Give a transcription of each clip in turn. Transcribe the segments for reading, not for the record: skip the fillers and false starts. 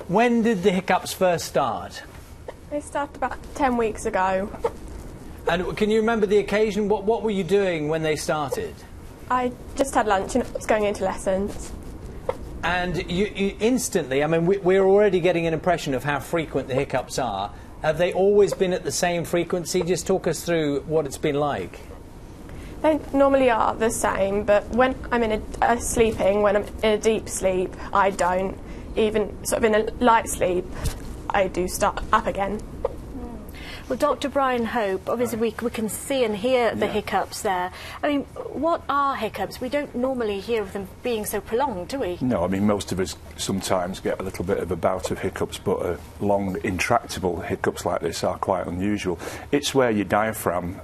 When did the hiccups first start? They started about 10 weeks ago. And can you remember the occasion? What were you doing when they started? I just had lunch and was going into lessons. And you instantly, I mean, we're already getting an impression of how frequent the hiccups are. Have they always been at the same frequency? Just talk us through what it's been like. They normally are the same, but when I'm in sleeping, when I'm in a deep sleep, I don't. Even sort of in a light sleep, I do start up again. Well, Dr. Brian Hope, obviously we can see and hear the hiccups there. I mean, what are hiccups? We don't normally hear of them being so prolonged, do we? No, I mean, most of us sometimes get a little bit of a bout of hiccups, but long, intractable hiccups like this are quite unusual. It's where your diaphragm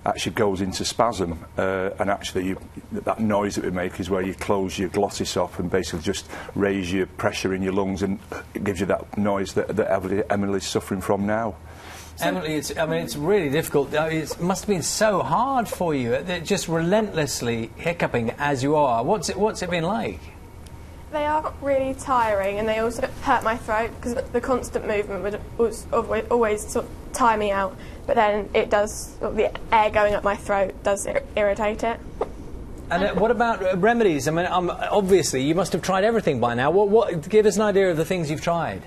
actually goes into spasm, and actually that noise that we make is where you close your glottis off and basically just raise your pressure in your lungs, and it gives you that noise that Emily's suffering from now. Emily, it's really difficult. It must have been so hard for you, just relentlessly hiccuping as you are. What's it been like? They are really tiring, and they also hurt my throat because the constant movement would always sort of tire me out. But then it does, the air going up my throat does irritate it. And what about remedies? I mean, obviously you must have tried everything by now. Give us an idea of the things you've tried.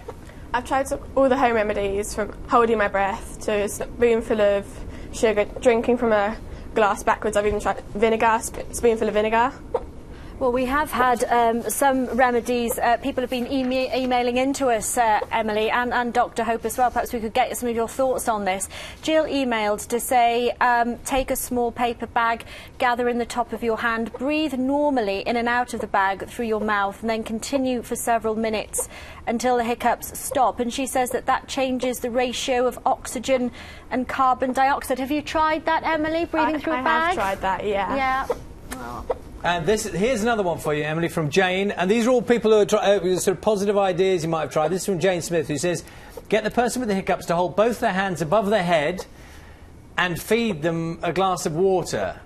I've tried all the home remedies, from holding my breath to a spoonful of sugar, drinking from a glass backwards. I've even tried vinegar, spoonful of vinegar. Well, we have had some remedies. People have been emailing into us, Emily, and Dr. Hope as well. Perhaps we could get some of your thoughts on this. Jill emailed to say, take a small paper bag, gather in the top of your hand, breathe normally in and out of the bag through your mouth, and then continue for several minutes until the hiccups stop. And she says that changes the ratio of oxygen and carbon dioxide. Have you tried that, Emily, breathing through a bag? I have tried that, yeah. Yeah. Oh. And here's another one for you, Emily, from Jane. And these are all people who are sort of positive ideas you might have tried. This is from Jane Smith, who says, get the person with the hiccups to hold both their hands above their head and feed them a glass of water.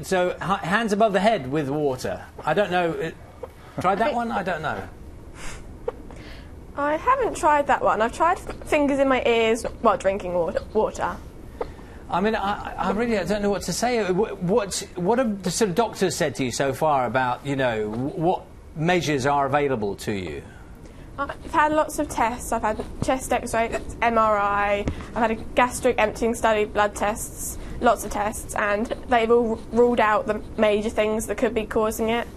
So hands above the head with water. I don't know. Tried that one? I don't know. I haven't tried that one. I've tried fingers in my ears while drinking water. I mean, I really don't know what to say. What have the sort of doctors said to you so far about, you know, what measures are available to you? I've had lots of tests. I've had chest x-ray, MRI, I've had a gastric emptying study, blood tests, lots of tests, and they've all ruled out the major things that could be causing it.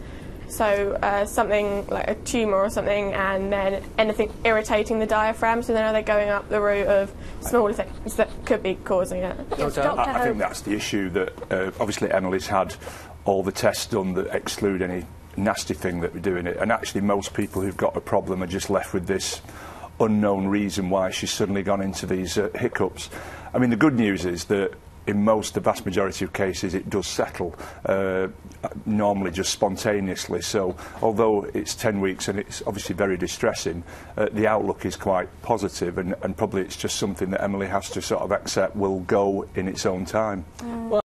So something like a tumour or something, and then anything irritating the diaphragm, so then they're going up the route of smaller things that could be causing it. Yes, I think that's the issue, that obviously Emily's had all the tests done that exclude any nasty thing that we're doing it, and actually most people who've got a problem are just left with this unknown reason why she's suddenly gone into these hiccups. I mean, the good news is that in the vast majority of cases, it does settle, normally just spontaneously. So, although it's 10 weeks and it's obviously very distressing, the outlook is quite positive, and probably it's just something that Emily has to sort of accept will go in its own time. Well,